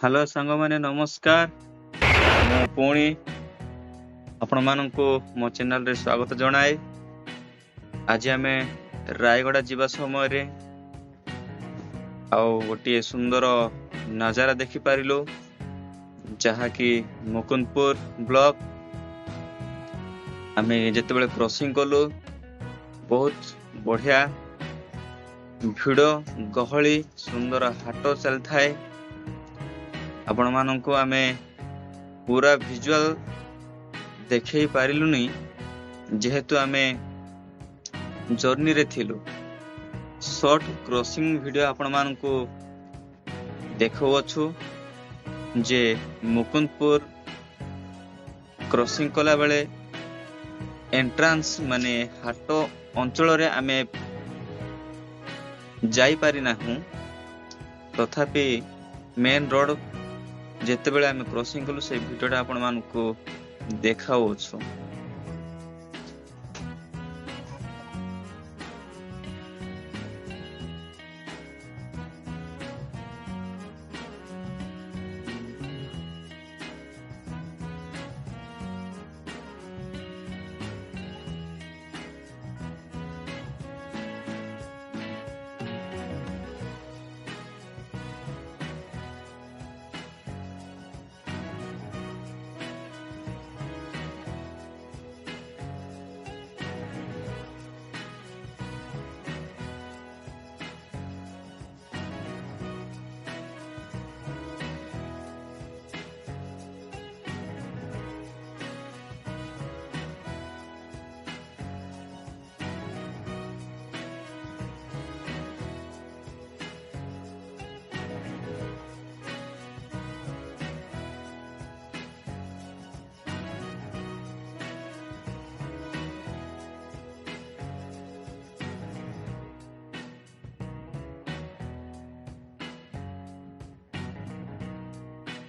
Hello सांग माने नमस्कार। मु पुणी आपण मानकु मो चैनल रे स्वागत जणाए। आज आमे रायगड़ा जीवा समय रे आउ गोटे सुंदर नजारा देखि पारिलो जहा कि मुकुंदपुर ब्लॉक। आमे जेतेबेले क्रॉसिंग कलु बहुत बढ़िया भिड़ गहली सुंदर हाट चल थाए। आपण मानकु आमे पूरा विजुअल देखै पारिलुनी जेहेतु आमे जर्नी रे थिलु। शॉर्ट क्रॉसिंग वीडियो आपण मानकु देखौछु जे मुकुंदपुर क्रॉसिंग कला बेले एंट्रांस माने हाट अंचल रे आमे जाई पारि नाहु, तथापि मेन रोड जेते बेले आमे क्रॉसिंग कलु से वीडियोटा आपण मानकु देखाउछु।